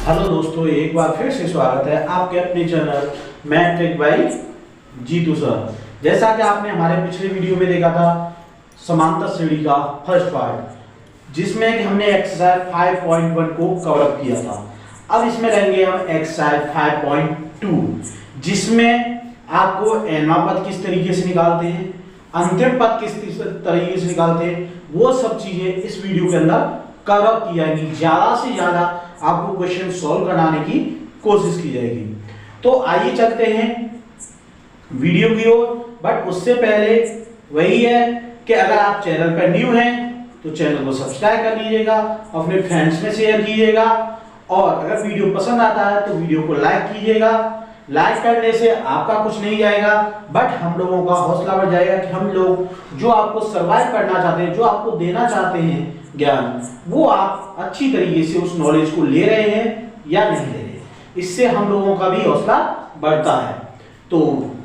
Hello दोस्तों, एक बार फिर से स्वागत है आपके अपने channel matric by Jitu sir. जैसा कि आपने हमारे पिछले वीडियो में देखा था समांतर श्रेणी का फर्स्ट पार्ट, जिसमें कि हमने एक्सरसाइज 5.1 को कवर अप किया था। अब इसमें लेंगे हम एक्सरसाइज 5.2, जिसमें आपको nवां पद किस तरीके से निकालते हैं, अंतिम पद किस तरीके से निकालते हैं, वो सब चीजें इस वीडियो के अंदर कवर अप की जाएगी। ज्यादा से ज्यादा आपको क्वेश्चन सॉल्व कराने की कोशिश की जाएगी। तो आइए चलते हैं वीडियो की ओर। बट उससे पहले वही है कि अगर आप चैनल पर न्यू हैं तो चैनल को सब्सक्राइब कर लीजिएगा, अपने फ्रेंड्स में शेयर कीजिएगा, और अगर वीडियो पसंद आता है तो वीडियो को लाइक कीजिएगा। लाइक करने से आपका कुछ नहीं जाएगा, बट हम लोगों का हौसला बढ़ जाएगा कि हम लोग जो आपको सर्वाइव करना चाहते हैं, जो आपको देना चाहते हैं ज्ञान, वो आप अच्छी तरीके से उस नॉलेज को ले रहे हैं या नहीं ले रहे। इससे हम लोगों का भी हौसला बढ़ता है। तो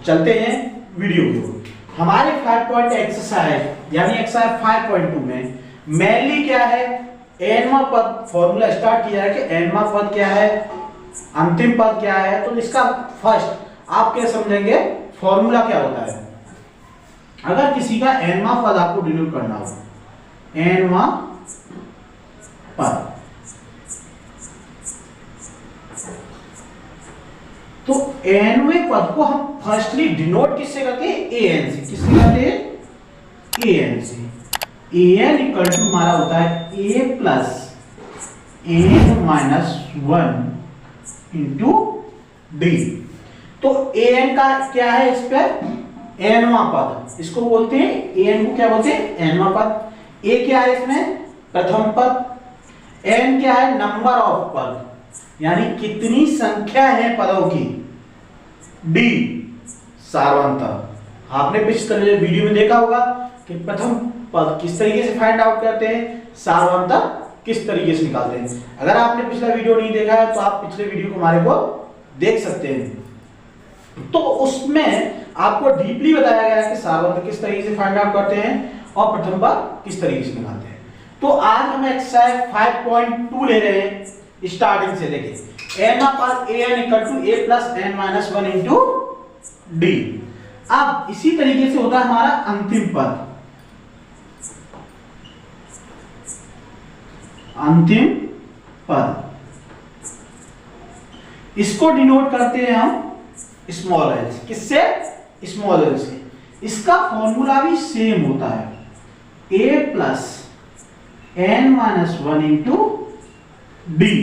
चलते हैं वीडियो की ओर। हमारे 5 पॉइंट एक्सरसाइज यानी एक्सरसाइज 5.2 में मेनली क्या है, nवां पद फॉर्मूला स्टार्ट किया है कि nवां पद क्या है, अंतिम पद क्या है। तो इसका फर्स्ट आप क्या समझेंगे, फॉर्मूला क्या होता है। अगर किसी का nवां पद आपको डिनोट करना हो, nवां पद, तो nवें पद को हम फर्स्टली डिनोट किससे करते हैं, an से। किससे करते हैं, an से। an इक्वल टू हमारा होता है a plus n minus 1 into D. तो an का क्या है, इस पे nवां पद, इसको बोलते हैं an को क्या बोलते हैं, nवां पद। a क्या है इसमें, प्रथम पद। n क्या है, नंबर ऑफ पद, यानी कितनी संख्या है पदों की। d सारवंतर। आपने पिछले वीडियो में देखा होगा कि प्रथम पद किस तरीके से फाइंड आउट करते हैं, सारवंतर किस तरीके से निकालते हैं। अगर आपने पिछला वीडियो नहीं देखा है तो आप पिछले वीडियो को हमारे को देख सकते हैं। तो उसमें आपको डीपली बताया गया है कि सारवंतर किस तरीके से फाइंड आउट करते हैं और प्रथम पद किस तरीके से निकालते हैं। तो आज हम एक्सरसाइज 5.2 ले रहे हैं स्टार्टिंग से लेके n पर an equal to a plus n minus 1 into D. अब इसी तरीके से होता है हमारा अंतिम पद। अंतिम पद इसको डिनोट करते हैं हम स्मॉल एल से। किससे, स्मॉल एल से। इसका फॉर्मूला भी सेम होता है, a plus n minus 1 into D.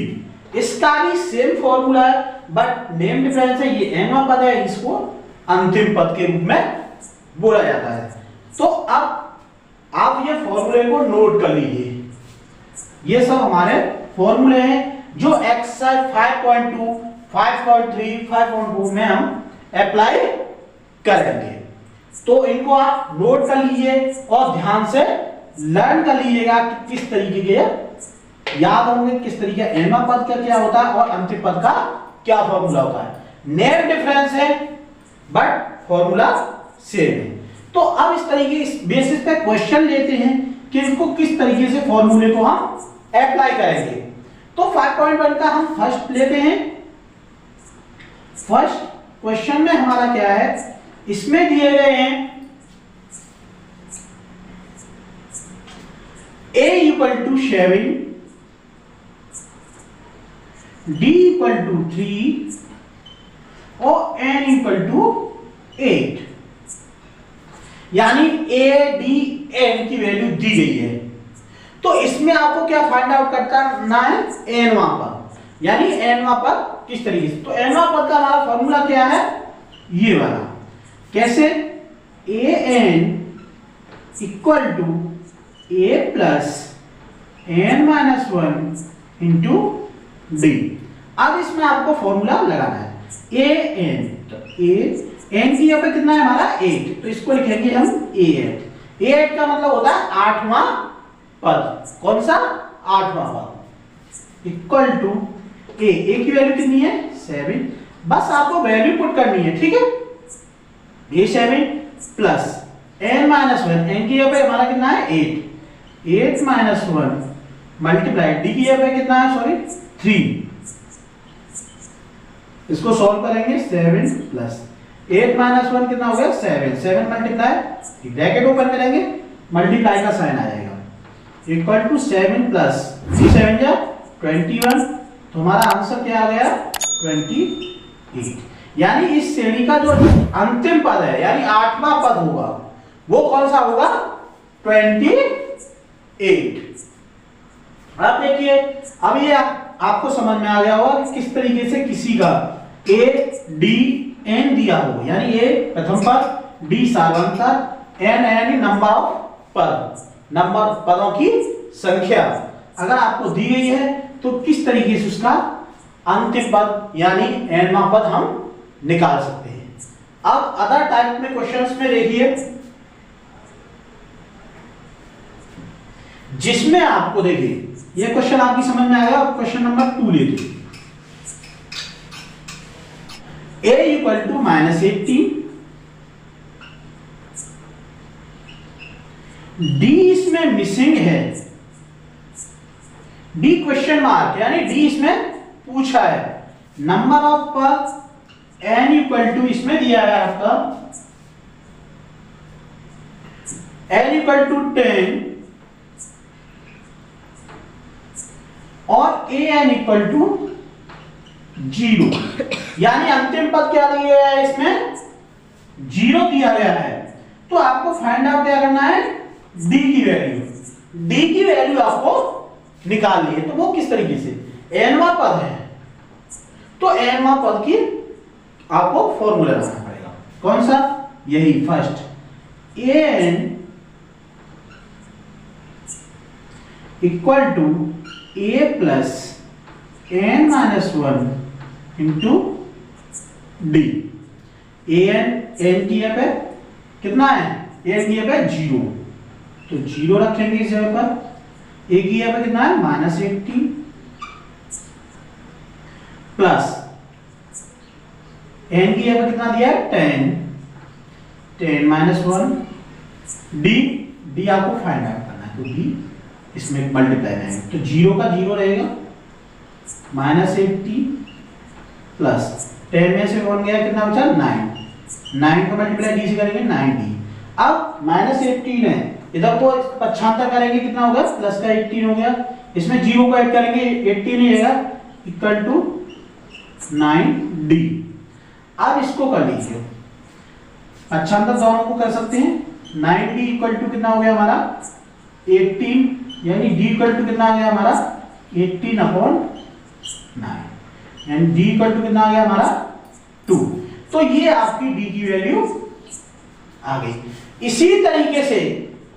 इसका भी सेम फॉर्मूला है, बट नेम डिफरेंस है। ये nवां पद है, इसको अंतिम पद के रूप में बोला जाता है। तो अब आप ये फॉर्मूले को नोट कर लीजिए। ये सब हमारे फॉर्मूले हैं जो एक्सरसाइज 5.2, 5.3, 5.4 में हम अप्लाई करेंगे। तो इनको आप नोट कर लीजिए और ध्यान से लर्न कर लीजिएगा कि किस तरीके के याद होंगे, किस तरीके nवां पद का क्या होता है और अंतिम पद का क्या फॉर्मूला होता है। नेम डिफरेंस है बट फॉर्मूला सेम है। तो अब इस तरीके इस बेसिस पे क्वेश्चन लेते हैं कि इनको किस तरीके से फॉर्मूले को हम अप्लाई करेंगे। तो 5.1 का हम फर्स्ट लेते हैं। फर्स्ट क्वेश्चन में हमारा क्या है, इसमें दिए गए हैं a equal to 7, d equal to 3 और n इक्वल टू 8। यानी a, d, n की वैल्यू दी गई है। तो इसमें आपको क्या फाइंड आउट करना है, nवां पद, यानी nवां पद किस तरीके से। तो nवां पद का हमारा फॉर्मूला क्या है, ये वाला। कैसे, an equal to a plus n minus 1 into D. अब इसमें आपको फॉर्मूला लगाना है an। तो n की यहाँ पे कितना है हमारा 8, तो इसको लिखेंगे हम a8। a8 का मतलब होता है 8वां पद। कौन सा, 8वां पद। इक्वल टू a की वैल्यू कितनी है, 7। बस आपको वैल्यू पुट करनी है, ठीक है। a7 plus n minus 1, n की यहाँ पे हमारा कितना है 8 माइनस 1 मल्टीप्लाई डी की जगह कितना है, सॉरी 3 इसको सॉल्व करेंगे 7 प्लस 8 माइनस 1 कितना हो गया 7, 7 मल्टीप्लाई ब्रैकेट ओपन करेंगे मल्टीप्लाई का साइन आ जाएगा इक्वल टू 7 प्लस 7 जा 21, तो हमारा आंसर क्या आ गया 28। यानी इस श्रेणी का जो अंतिम पद है यानी 8वां पद होगा वो कौन सा होगा 28। अब देखिए अब ये आपको समझ में आ गया होगा कि किस तरीके से किसी का A D N दिया हो, यानी A प्रथम पद, D सार्वंतर, N यानी नंबर ऑफ पद, नंबर पदों की संख्या अगर आपको दी गई है तो किस तरीके से उसका अंतिम पद यानी nवां पद हम निकाल सकते हैं। अब अदर टाइप में क्वेश्चंस में देखिए जिसमें आपको देखिए ये क्वेश्चन आपकी समझ में आएगा। क्वेश्चन नंबर 2 लेते हैं a इक्वल टू -18, d इसमें मिसिंग है, d क्वेश्चन मार्क यानी d इसमें पूछा है, नंबर ऑफ पद n इक्वल टू इसमें दिया है आपका n इक्वल टू 10 और an इक्वल टू 0, यानी अंतिम पद क्या दिया गया है इसमें 0 दिया गया है। तो आपको फाइंड आउट क्या करना है d की वैल्यू, d की वैल्यू आपको निकालनी है। तो वो किस तरीके से nवां पद है तो nवां पद की आपको फॉर्मूला लगाना पड़ेगा, कौन सा यही first an equal to a plus n minus 1 into D. an n की जगह पे कितना है n की जगह पे 0, तो 0 रखेंगे इस जगह पर, a की जगह पे कितना है -18 प्लस n की जगह पे कितना दिया है 10 माइनस 1 d आपको फाइंड आउट करना है, तो d इसमें मल्टीप्लाई करेंगे तो 0 का 0 रहेगा -18 प्लस 10 में से 1 गया कितना बचा 9 का मल्टीप्लाई d से करेंगे 9d। अब -18 है इधर को पक्षांतर करेंगे कितना होगा प्लस का 18 हो गया, इसमें 0 को ऐड करेंगे 18 ही रहेगा इक्वल टू 9d। अब इसको कर लीजिए पक्षांतर दोनों को कर सकते हैं, 9d इक्वल टू कितना हो गया हमारा 18 यानी d इक्वल टू कितना आ गया हमारा 18/9 एंड d इक्वल टू कितना आ गया हमारा 2। तो ये आपकी d की वैल्यू आ गई। इसी तरीके से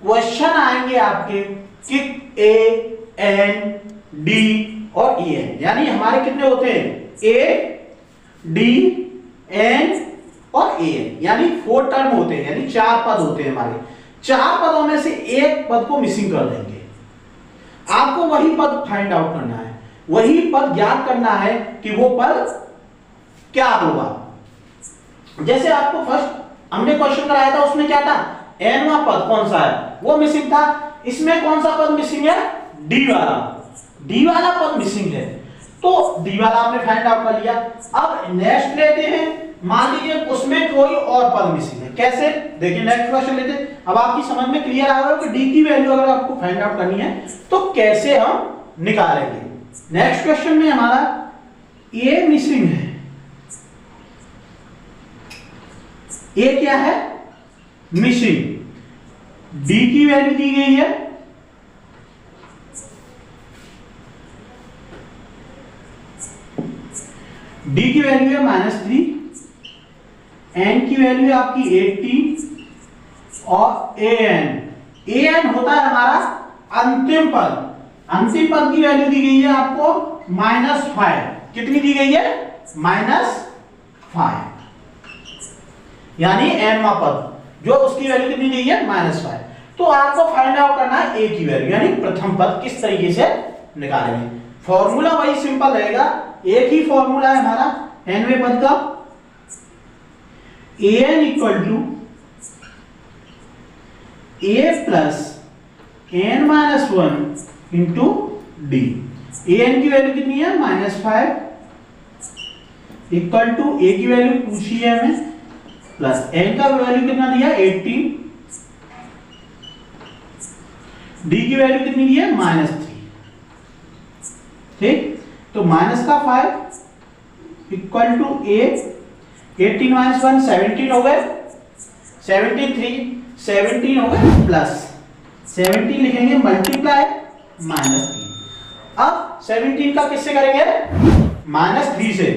क्वेश्चन आएंगे आपके कि a n d और e n, यानी हमारे कितने होते हैं a d n और a n, यानी 4 टर्म होते हैं, यानी 4 पद होते हैं हमारे। 4 पदों में से एक पद को मिसिंग कर देंगे, आपको वही पद फाइंड आउट करना है, वही पद ज्ञात करना है कि वो पद क्या होगा। जैसे आपको फर्स्ट हमने क्वेश्चन कराया था उसमें क्या था nवां पद कौन सा है वो मिसिंग था, इसमें कौन सा पद मिसिंग है d वाला पद मिसिंग है, तो d वाला आपने फाइंड आउट कर लिया। अब नेक्स्ट लेते हैं, मान लीजिए उसमें कोई और पद मिसिंग है, कैसे देखिए नेक्स्ट क्वेश्चन लेते हैं। अब आपकी समझ में क्लियर आ रहा है कि d की वैल्यू अगर आपको फाइंड आउट करनी है तो कैसे हम निकालेंगे। नेक्स्ट क्वेश्चन में हमारा a मिसिंग है, a क्या है मिसिंग, d की वैल्यू दी गई है d की वैल्यू है -3, n की वैल्यू है आपकी 18 और an होता है हमारा अंतिम पद, अंतिम पद की वैल्यू दी गई है आपको -5, कितनी दी गई है -5, यानी nवां पद जो उसकी वैल्यू कितनी दी गई है -5। तो आपको फाइंड आउट करना है a की वैल्यू यानी प्रथम पद किस तरीके से निकालेंगे। फॉर्मूला वही सिंपल रहेगा, एक ही फॉर्मूला है हमारा nवें पद का, an equal to a plus n minus 1 into D. an की वैल्यू कितनी है -5, इक्वल टू ए की वैल्यू पूछी है हमें प्लस n का वैल्यू कितना दिया 18, d की वैल्यू कितनी दी है -3। ठीक, तो माइनस का 5 इक्वल टू a, 18 - 1 17 हो गए, 73 17 हो गए प्लस 17 लिखेंगे मल्टीप्लाई -3। अब 17 का किससे करेंगे -3 से,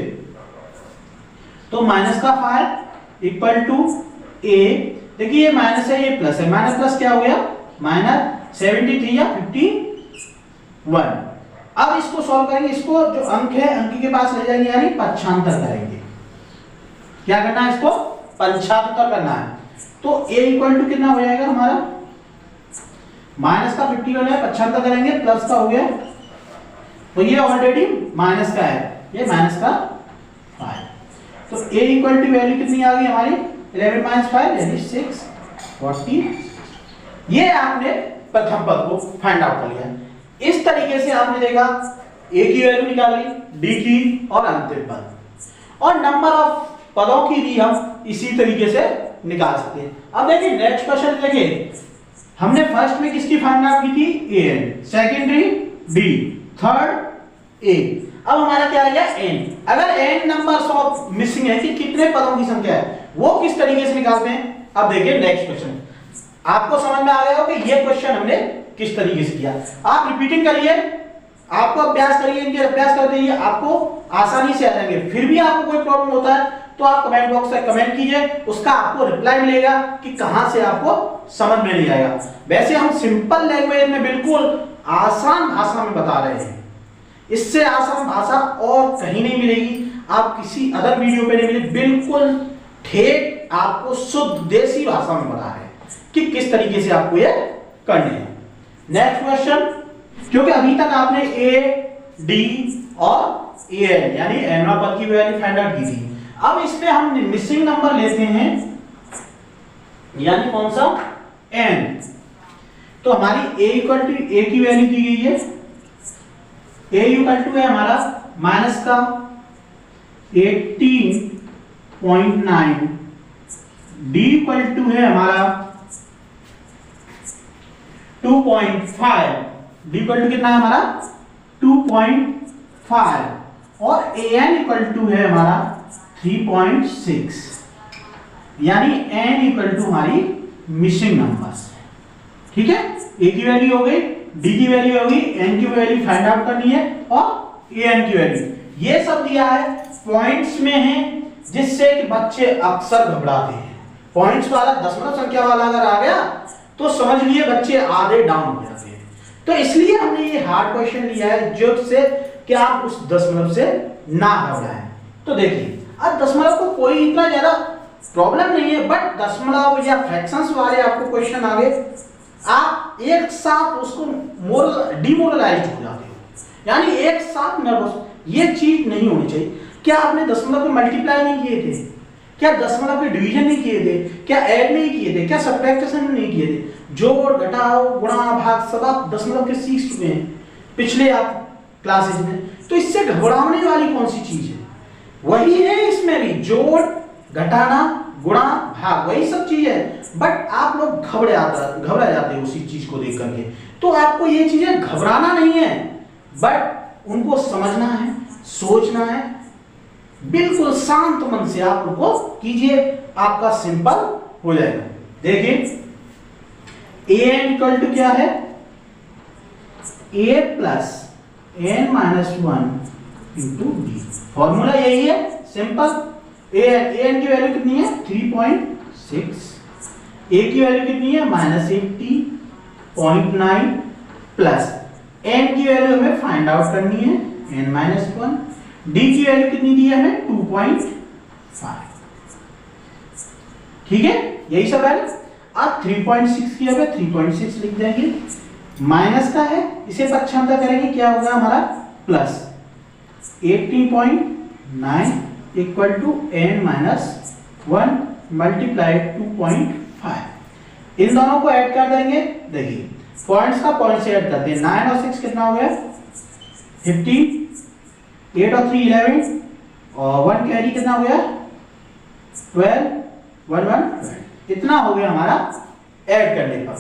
तो माइनस का 5 इक्वल टू a, देखिए ये माइनस है ये प्लस है, माइनस प्लस क्या हो गया -73 या 51। अब इसको सॉल्व करेंगे, इसको जो अंक है अंक के पास ले जाएंगे यानी पक्षांतर करेंगे। क्या करना है इसको पंचांतर करना है, तो a इक्वल टू कितना हो जाएगा हमारा माइनस का 51 है, पक्षांतर करेंगे प्लस का हो गया, तो ये ऑलरेडी माइनस का है, ये माइनस का 5, तो a इक्वल टू वैल्यू कितनी आ गई हमारी 11 - 5 यानी 6 40। ये आपने प्रथम पद को फाइंड आउट कर लिया। इस तरीके से आपने देखा a की वैल्यू निकाली, d की और अंतिम पद, और नंबर ऑफ पदों की भी हम इसी तरीके से निकाल सकते हैं। अब देखिए नेक्स्ट क्वेश्चन देखिए, हमने फर्स्ट में किसकी फाइंड आउट की थी an, secondary d, third a, अब हमारा क्या आ गया n। अगर n नंबर्स ऑफ मिसिंग है कि कितने पदों की संख्या है वो किस तरीके से निकालते हैं। अब देखिए नेक्स्ट क्वेश्चन, आपको समझ में आ गया हो कि ये क्वेश्चन हमने किस तरीके से किया। आप रिपीटिंग करिए, आपको अभ्यास करिए, इनके अभ्यास करते ही आपको आसानी से आ जाएंगे। फिर भी आपको कोई प्रॉब्लम होता है तो आप कमेंट बॉक्स में कमेंट कीजिए, उसका आपको रिप्लाई मिलेगा कि कहां से आपको समझ में नहीं आएगा। वैसे हम सिंपल लैंग्वेज में बिल्कुल आसान भाषा में बता रहे हैं, इससे आसान भाषा और कहीं नहीं मिलेगी, आप किसी अदर वीडियो पे नहीं मिलेगी। बिल्कुल ठेठ आपको शुद्ध देसी भाषा में बता रहे हैं कि किस तरीके से आपको ये करने हैं। नेक्स्ट क्वेश्चन, क्योंकि अभी तक आपने a, d और an यानी n पद की वैल्यू फाइंड आउट की थी, अब इसमें हम मिसिंग नंबर लेते हैं यानी कौन सा n। तो हमारी a इक्वल टू a की वैल्यू दी गई है, a इक्वल टू है हमारा माइनस का 18.9, d इक्वल टू है हमारा 2.5, d इक्वल टू कितना है हमारा 2.5 और an इक्वल टू है हमारा 3.6, यानी n इक्वल टू हमारी मिसिंग नंबर्स। ठीक है, a की वैल्यू हो गई, d की वैल्यू हो गई, n की वैल्यू फाइंड आउट करनी है और an की वैल्यू। ये सब दिया है पॉइंट्स में है, जिससे कि बच्चे अक्सर घबराते हैं। पॉइंट्स वाला दशमलव संख्या वाला अगर आ गया तो समझ लिए बच्चे आधे डाउन हो जाते हैं। तो इसलिए हमने ये हार्ड क्वेश्चन लिया है जो से कि आप उस दशमलव से ना घबराएं। तो देखिए अब दशमलव को कोई इतना ज्यादा प्रॉब्लम नहीं है, बट दशमलव या फ्रैक्शंस वाले आपको क्वेश्चन आ गए, आप एक साथ उसको डिमोरलाइज हो जाते हो, यानी एक साथ नर्वस। ये चीज नहीं होनी चाहिए। क्या आपने दशमलव को मल्टीप्लाई नहीं किए थे? क्या दशमलव के डिवीजन नहीं किए थे? क्या ऐड नहीं किए थे? क्या सब्ट्रैक्शन नहीं किए थे? जोड़ घटाओ गुणा भाग सब आप दशमलव के सीख चुके हैं पिछले आप क्लासेस में। तो इससे घबराने वाली कौन सी चीज है? वही है इसमें भी, जोड़ घटाना गुणा भाग वही सब चीज है, बट आप लोग घबरा जाते हो उसी चीज को देख करके। तो आपको ये चीजें घबराना नहीं है, बट उनको समझना है, सोचना है, बिल्कुल शांत मन से आप उनको कीजिए, आपका सिंपल हो जाएगा। देखिए an इक्वल टू क्या है? a plus n minus 1 into d। Formula यही है, सिंपल। an की वैल्यू कितनी है? 3.6। a की वैल्यू कितनी है? -80.9 प्लस n की वैल्यू हमें फाइंड आउट करनी है n माइनस 1। d की वैल्यू कितनी दी है हमें? 2.5। ठीक है, यही सब है। अब 3.6 की जगह 3.6 लिख देंगे, माइनस का है, इसे पक्षांतर करेंगे, क्या होगा हमारा? Plus 80.9 equal to n minus 1 multiply 2.5। इन दोनों को ऐड कर देंगे। देखिए पॉइंट्स का पॉइंट से ऐड करते हैं। 9 और 6 कितना हो गया? 15, 8 और 3 11 और 1 कैरी कितना हो गया 12 1 1 इतना हो गया हमारा ऐड करने पर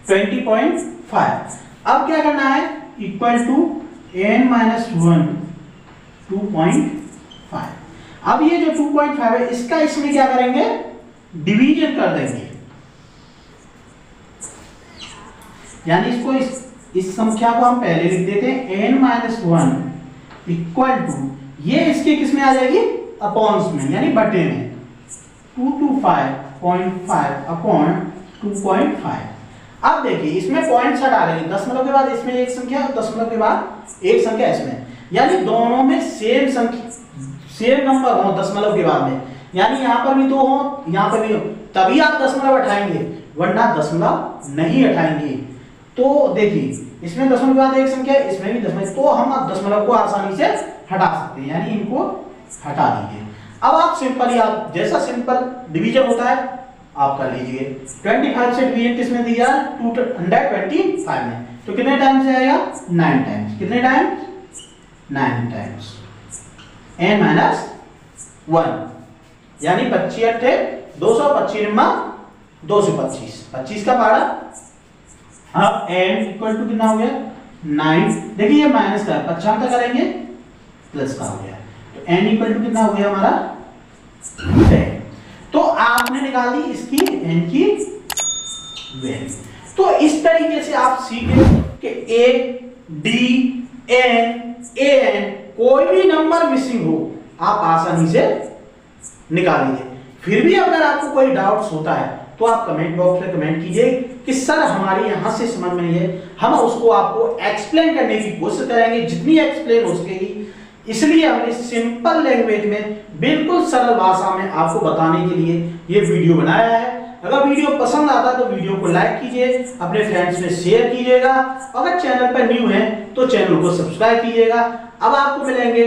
20.5। अब क्या करना है इक्वल टू n माइनस 1 2.5। अब ये जो 2.5 है इसका इसमें क्या करेंगे डिवीजन कर देंगे, यानी इसको इस संख्या को हम पहले लिख देते हैं n माइनस 1 इक्वल टू ये इसके किस में आ जाएगी अपॉन्स में यानी बटे में 225.5 अपॉन 2.5। अब देखिए इसमें पॉइंट्स हटा लेंगे, दशमलव के बाद इसमें एक संख्या और दशमलव के बाद एक संख्या इसमें, यानी दोनों में सेम संख्या सेम नंबर हो दशमलव के बाद में, यानी यहाँ पर भी 2 हो यहाँ पर भी हो, तभी आप दशमलव हटाएंगे वरना दशमलव नहीं हटाएंगे। तो देखिए इसमें दशमलव के बाद एक संख्या इसमें भी दशमलव, तो हम अब दशमलव को आसानी से हटा सकते हैं, यानी इनको हटा दीजिए। अब आप सिंपली आप जैसा सिंपल डिवीजन होता है आप कर लीजिए। 25 से डिवीजन किसमें दिया 225 में, तो कितने टाइम्स से आएगा 9 टाइम्स, कितने टाइम्स 9 टाइम्स n माइनस 1 यानी 25 अट्ठे 225 225 25 का पारा। अब n इक्वल टू कितना हो गया 9, देखिए ये माइनस का 95 करेंगे प्लस का हो गया, तो n इक्वल टू कितना हो गया हमारा 10। तो आपने निकाल दी इसकी n की वैल्यू। तो इस तरीके से आप सीखे कि a d n a n कोई भी नंबर मिसिंग हो आप आसानी से निकालिए। फिर भी अगर आपको कोई डाउट्स होता है तो आप कमेंट बॉक्स में कमेंट कीजिए कि सर हमारे यहां से समझ में नहीं है, हम उसको आपको एक्सप्लेन करने की कोशिश करेंगे जितनी एक्सप्लेन हो सकेगी। इसलिए हमने सिंपल लैंग्वेज में बिल्कुल सरल भाषा में आपको बताने के लिए ये वीडियो बनाया है। अगर वीडियो पसंद आता है तो वीडियो को लाइक कीजिए, अपने फ्रेंड्स में शेयर कीजिएगा, अगर चैनल पर न्यू है तो चैनल को सब्सक्राइब कीजिएगा। अब आपको मिलेंगे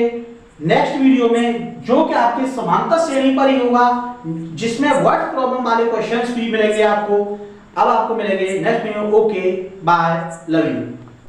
नेक्स्ट वीडियो में जो कि आपके समांतर श्रेणी पर ही होगा, जिसमें वर्ड प्रॉब्लम वाले क्वेश्चंस भी मिलेंगे आपको। अब आपको मिलेंगे next video. Okay bye, love you.